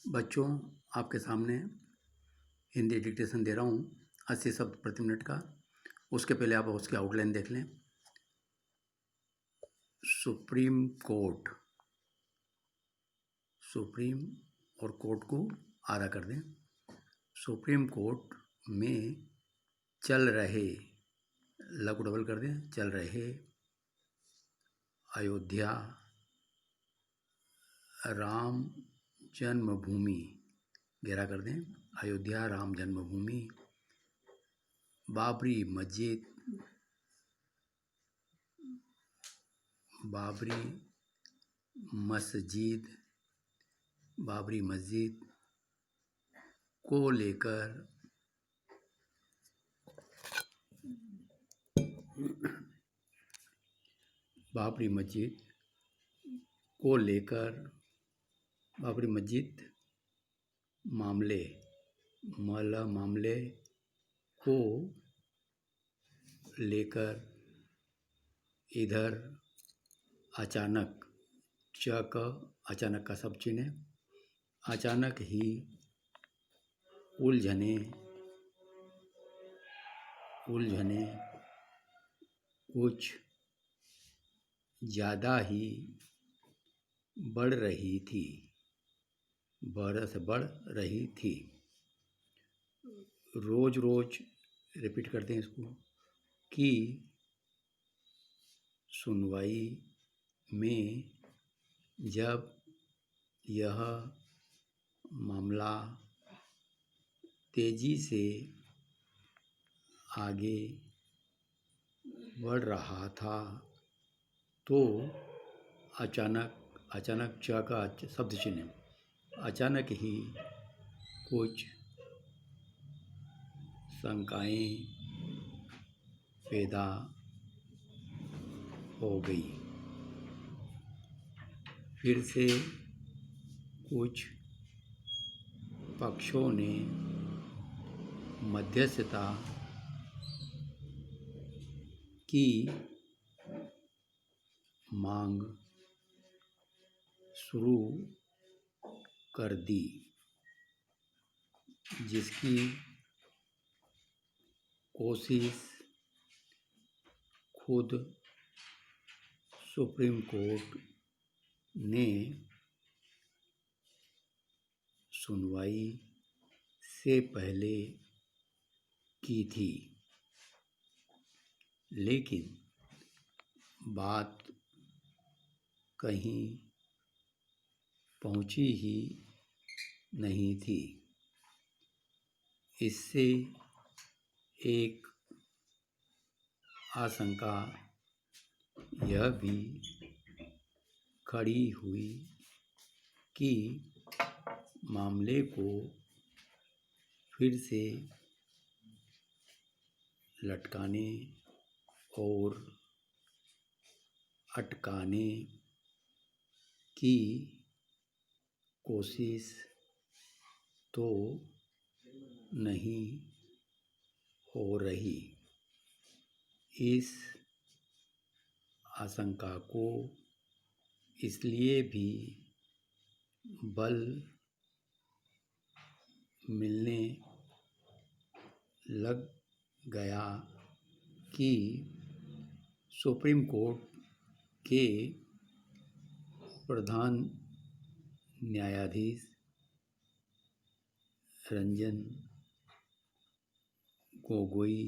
बच्चों, आपके सामने हिंदी डिक्टेशन दे रहा हूँ 80 शब्द प्रति मिनट का। उसके पहले आप उसकी आउटलाइन देख लें। सुप्रीम कोर्ट, सुप्रीम और कोर्ट को आधा कर दें। सुप्रीम कोर्ट में चल रहे, लघु डबल कर दें, चल रहे अयोध्या राम जन्मभूमि, गहरा कर दें, अयोध्या राम जन्मभूमि, बाबरी मस्जिद, बाबरी मस्जिद, बाबरी मस्जिद को लेकर बाबरी मस्जिद को लेकर बाबरी मस्जिद मामले को लेकर इधर अचानक, अचानक का सब चिन्ह है, अचानक ही उलझने कुछ ज़्यादा ही बढ़ रही थी। रोज रोज रिपीट करते हैं इसको कि सुनवाई में जब यह मामला तेजी से आगे बढ़ रहा था तो अचानक च का शब्द चिन्ह, अचानक ही कुछ शंकाएं पैदा हो गई। फिर से कुछ पक्षों ने मध्यस्थता की मांग शुरू कर दी, जिसकी कोशिश खुद सुप्रीम कोर्ट ने सुनवाई से पहले की थी, लेकिन बात कहीं पहुंची ही नहीं थी। इससे एक आशंका यह भी खड़ी हुई कि मामले को फिर से लटकाने और अटकाने की कोशिश तो नहीं हो रही। इस आशंका को इसलिए भी बल मिलने लग गया कि सुप्रीम कोर्ट के प्रधान न्यायाधीश रंजन गोगोई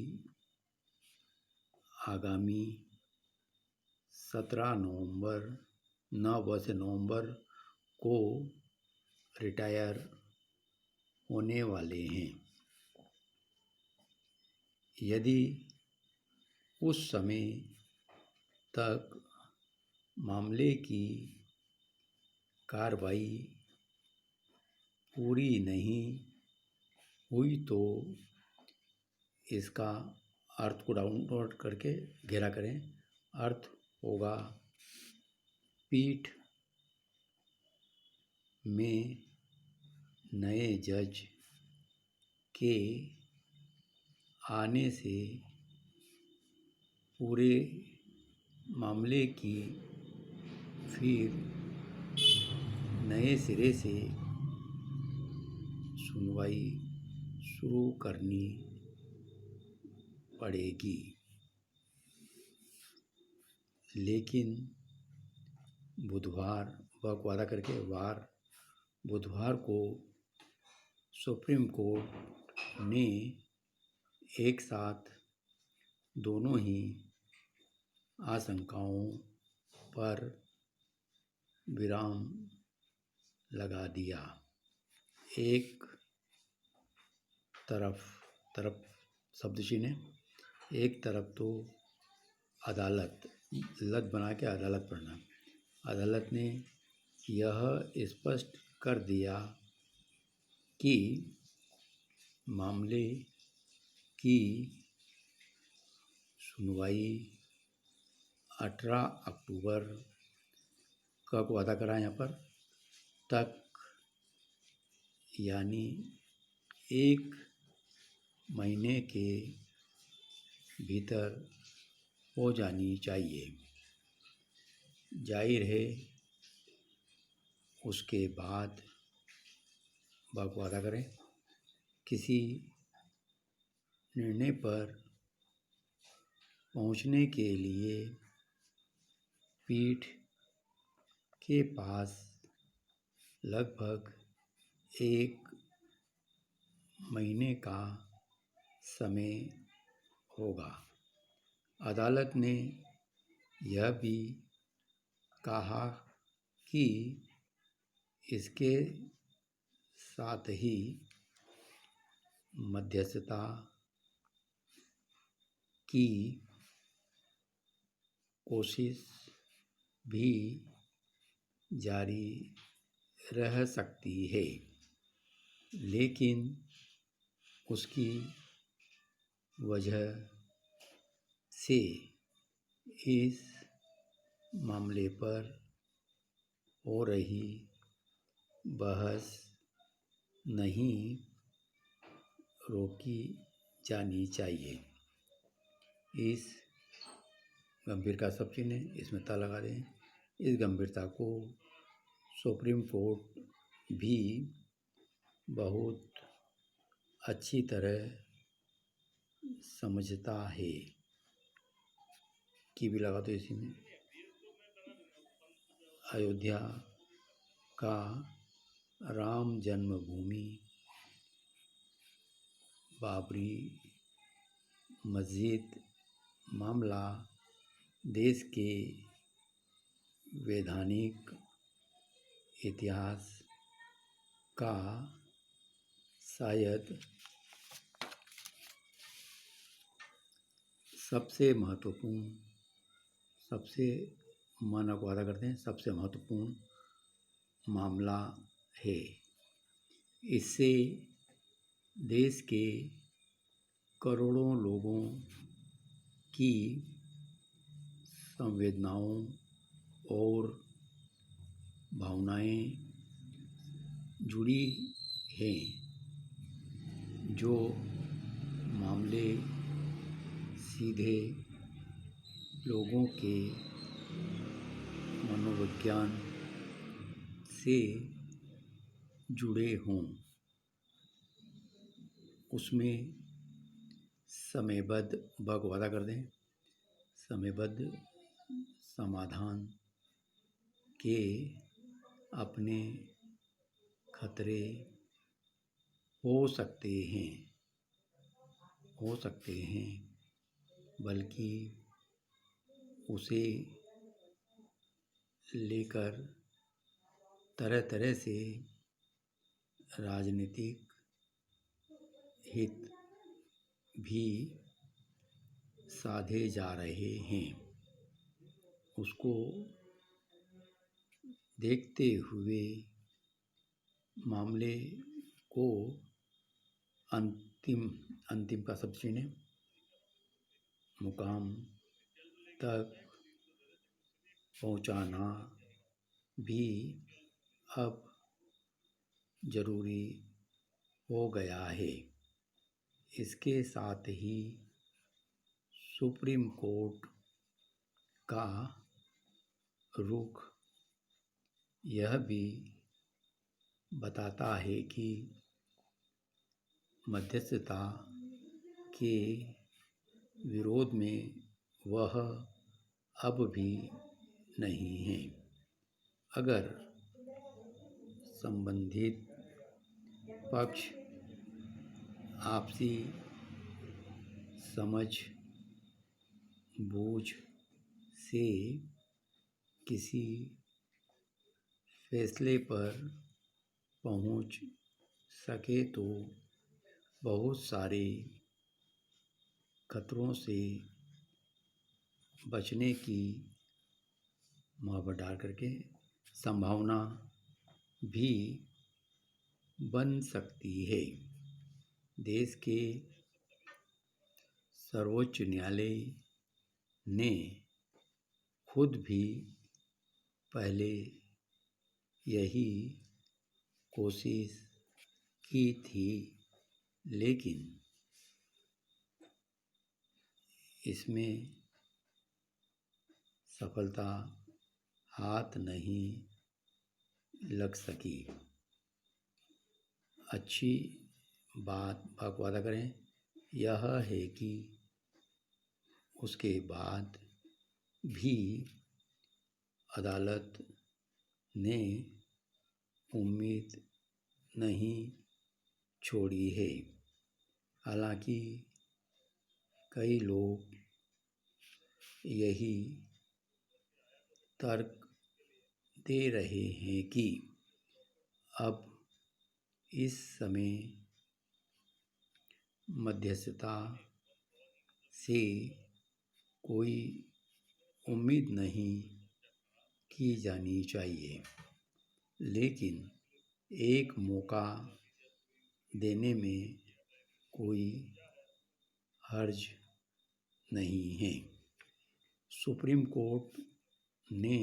आगामी 17 नवंबर को रिटायर होने वाले हैं। यदि उस समय तक मामले की कार्रवाई पूरी नहीं हुई तो इसका अर्थ को डाउनलोड करके गहरा करें। अर्थ होगा पीठ में नए जज के आने से पूरे मामले की फिर नए सिरे से सुनवाई शुरू करनी पड़ेगी। लेकिन बुधवार वादा करके बुधवार को सुप्रीम कोर्ट ने एक साथ दोनों ही आशंकाओं पर विराम लगा दिया। एक तरफ शब्द चिन्ह, एक तरफ तो अदालत लत बना के अदालत पढ़ना, अदालत ने यह स्पष्ट कर दिया कि मामले की सुनवाई 18 अक्टूबर का वादा करा यहाँ पर तक, यानी 1 महीने के भीतर हो जानी चाहिए। जाहिर है उसके बाद वादा करें किसी निर्णय पर पहुंचने के लिए पीठ के पास लगभग 1 महीने का समय होगा। अदालत ने यह भी कहा कि इसके साथ ही मध्यस्थता की कोशिश भी जारी रह सकती है, लेकिन उसकी वजह से इस मामले पर हो रही बहस नहीं रोकी जानी चाहिए। इस गंभीर का सब चिन्ह है, इसमें ता लगा दें। इस गंभीरता को सुप्रीम कोर्ट भी बहुत अच्छी तरह समझता है। की भी लगा दो इसी में। अयोध्या का राम जन्मभूमि, बाबरी मस्जिद मामला देश के वैधानिक इतिहास का शायद सबसे महत्वपूर्ण, सबसे मानक वादा करते हैं, सबसे महत्वपूर्ण मामला है। इससे देश के करोड़ों लोगों की संवेदनाओं और भावनाएं जुड़ी हैं, जो मामले सीधे लोगों के मनोविज्ञान से जुड़े हों। उसमें समयबद्ध वादा कर दें, समयबद्ध समाधान के अपने खतरे हो सकते हैं, बल्कि उसे लेकर तरह तरह से राजनीतिक हित भी साधे जा रहे हैं। उसको देखते हुए मामले को अंतिम का शब्द चुनें, मुकाम तक पहुंचाना भी अब जरूरी हो गया है। इसके साथ ही सुप्रीम कोर्ट का रुख यह भी बताता है कि मध्यस्थता के विरोध में वह अब भी नहीं है। अगर संबंधित पक्ष आपसी समझ बूझ से किसी फैसले पर पहुंच सके तो बहुत सारे खतरों से बचने की मोहब्बत डाल करके संभावना भी बन सकती है। देश के सर्वोच्च न्यायालय ने खुद भी पहले यही कोशिश की थी, लेकिन इसमें सफलता हाथ नहीं लग सकी। अच्छी बात वादा करें यह है कि उसके बाद भी अदालत ने उम्मीद नहीं छोड़ी है। हालांकि कई लोग यही तर्क दे रहे हैं कि अब इस समय मध्यस्थता से कोई उम्मीद नहीं की जानी चाहिए, लेकिन एक मौका देने में कोई हर्ज नहीं है। सुप्रीम कोर्ट ने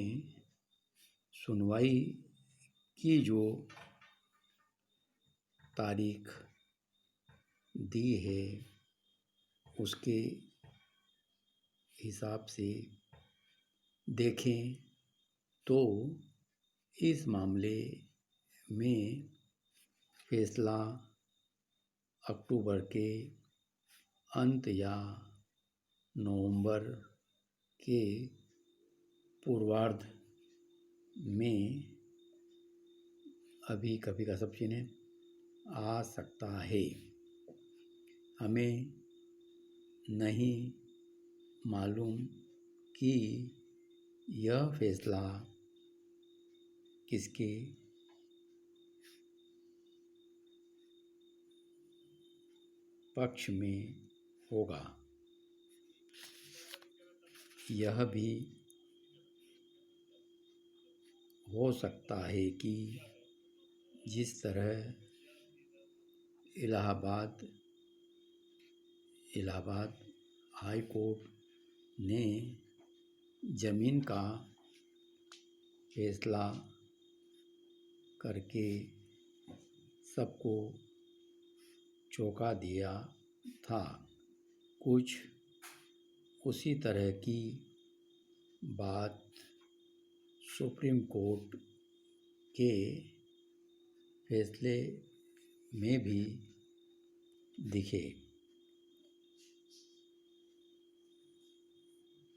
सुनवाई की जो तारीख दी है उसके हिसाब से देखें तो इस मामले में फैसला अक्टूबर के अंत या नवंबर के पूर्वार्ध में अभी कभी का सब चीज़ें आ सकता है। हमें नहीं मालूम कि यह फैसला किसके पक्ष में होगा। यह भी हो सकता है कि जिस तरह इलाहाबाद हाई कोर्ट ने ज़मीन का फैसला करके सबको चौंका दिया था, कुछ उसी तरह की बात सुप्रीम कोर्ट के फैसले में भी दिखे।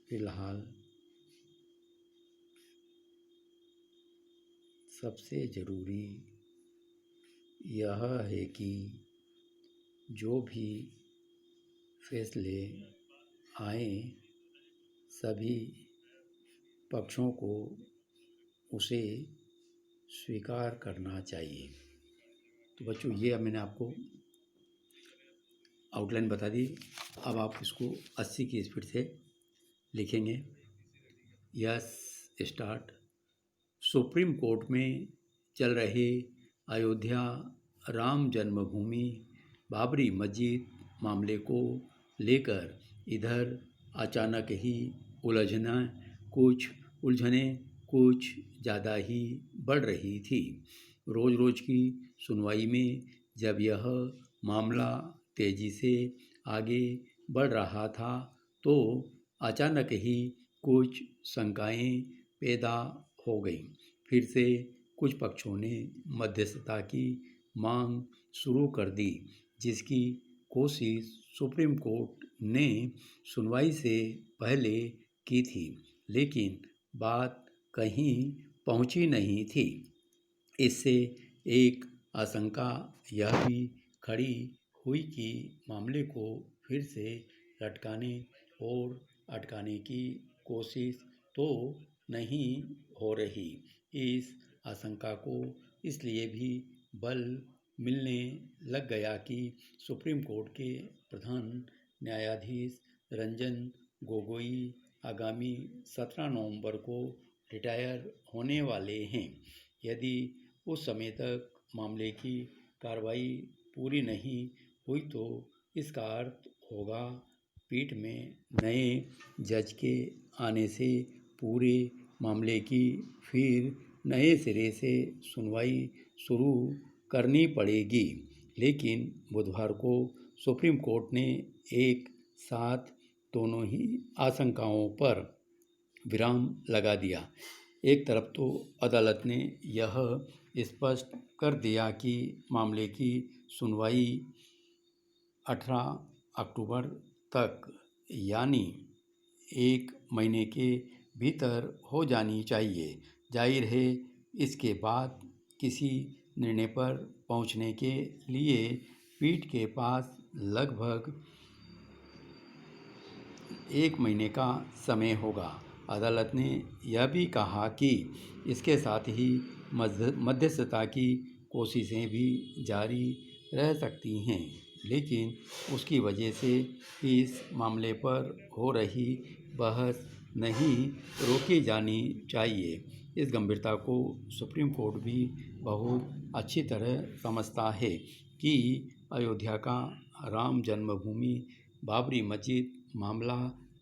फिलहाल सबसे ज़रूरी यह है कि जो भी फैसले आए सभी पक्षों को उसे स्वीकार करना चाहिए। तो बच्चों ये अब मैंने आपको आउटलाइन बता दी। अब आप इसको 80 की स्पीड से लिखेंगे। Yes start. सुप्रीम कोर्ट में चल रहे अयोध्या राम जन्मभूमि बाबरी मस्जिद मामले को लेकर इधर अचानक ही उलझनें कुछ ज़्यादा ही बढ़ रही थी। रोज़ रोज़ की सुनवाई में जब यह मामला तेज़ी से आगे बढ़ रहा था तो अचानक ही कुछ शंकाएं पैदा हो गईं। फिर से कुछ पक्षों ने मध्यस्थता की मांग शुरू कर दी। जिसकी कोशिश सुप्रीम कोर्ट ने सुनवाई से पहले की थी, लेकिन बात कहीं पहुंची नहीं थी। इससे एक आशंका यह भी खड़ी हुई कि मामले को फिर से लटकाने और अटकाने की कोशिश तो नहीं हो रही। इस आशंका को इसलिए भी बल मिलने लग गया कि सुप्रीम कोर्ट के प्रधान न्यायाधीश रंजन गोगोई आगामी 17 नवंबर को रिटायर होने वाले हैं। यदि उस समय तक मामले की कार्रवाई पूरी नहीं हुई तो इसका अर्थ होगा पीठ में नए जज के आने से पूरे मामले की फिर नए सिरे से सुनवाई शुरू करनी पड़ेगी। लेकिन बुधवार को सुप्रीम कोर्ट ने एक साथ दोनों ही आशंकाओं पर विराम लगा दिया। एक तरफ तो अदालत ने यह स्पष्ट कर दिया कि मामले की सुनवाई 18 अक्टूबर तक यानी 1 महीने के भीतर हो जानी चाहिए। जाहिर है इसके बाद किसी निर्णय पर पहुंचने के लिए पीठ के पास लगभग 1 महीने का समय होगा। अदालत ने यह भी कहा कि इसके साथ ही मध्यस्थता की कोशिशें भी जारी रह सकती हैं, लेकिन उसकी वजह से इस मामले पर हो रही बहस नहीं रोकी जानी चाहिए। इस गंभीरता को सुप्रीम कोर्ट भी बहुत अच्छी तरह समझता है कि अयोध्या का राम जन्मभूमि बाबरी मस्जिद मामला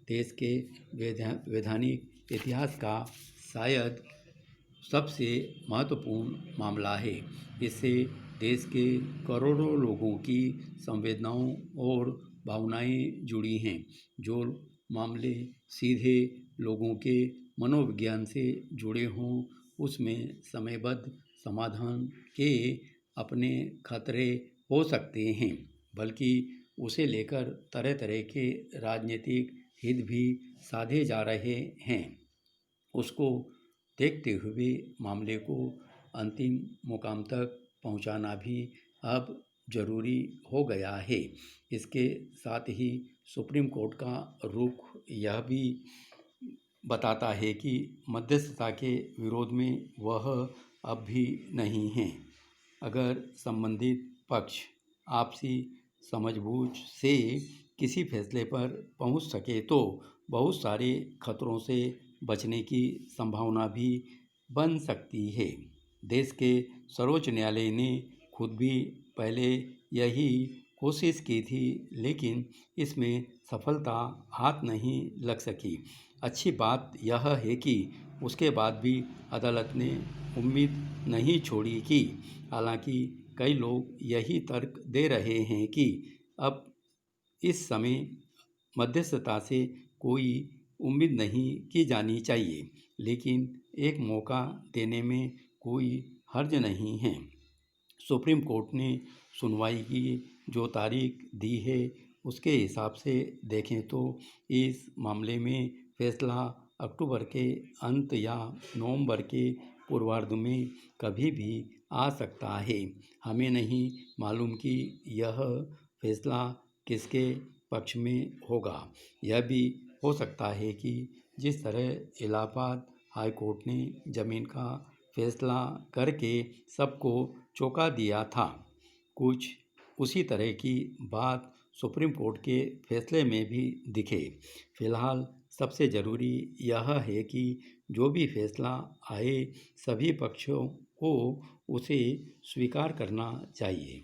देश के वैधानिक इतिहास का शायद सबसे महत्वपूर्ण मामला है। इससे देश के करोड़ों लोगों की संवेदनाओं और भावनाएं जुड़ी हैं। जो मामले सीधे लोगों के मनोविज्ञान से जुड़े हों, उसमें समयबद्ध समाधान के अपने खतरे हो सकते हैं, बल्कि उसे लेकर तरह तरह के राजनीतिक हित भी साधे जा रहे हैं। उसको देखते हुए मामले को अंतिम मुकाम तक पहुंचाना भी अब जरूरी हो गया है। इसके साथ ही सुप्रीम कोर्ट का रुख यह भी बताता है कि मध्यस्थता के विरोध में वह अब भी नहीं है। अगर संबंधित पक्ष आपसी समझबूझ से किसी फैसले पर पहुंच सके तो बहुत सारे खतरों से बचने की संभावना भी बन सकती है। देश के सर्वोच्च न्यायालय ने खुद भी पहले यही कोशिश की थी, लेकिन इसमें सफलता हाथ नहीं लग सकी। अच्छी बात यह है कि उसके बाद भी अदालत ने उम्मीद नहीं छोड़ी कि हालांकि कई लोग यही तर्क दे रहे हैं कि अब इस समय मध्यस्थता से कोई उम्मीद नहीं की जानी चाहिए, लेकिन एक मौका देने में कोई हर्ज नहीं है। सुप्रीम कोर्ट ने सुनवाई की जो तारीख दी है उसके हिसाब से देखें तो इस मामले में फैसला अक्टूबर के अंत या नवंबर के पूर्वार्ध में कभी भी आ सकता है। हमें नहीं मालूम कि यह फैसला किसके पक्ष में होगा। यह भी हो सकता है कि जिस तरह इलाहाबाद हाई कोर्ट ने जमीन का फैसला करके सबको चौंका दिया था, कुछ उसी तरह की बात सुप्रीम कोर्ट के फैसले में भी दिखे। फिलहाल सबसे ज़रूरी यह है कि जो भी फैसला आए सभी पक्षों को उसे स्वीकार करना चाहिए।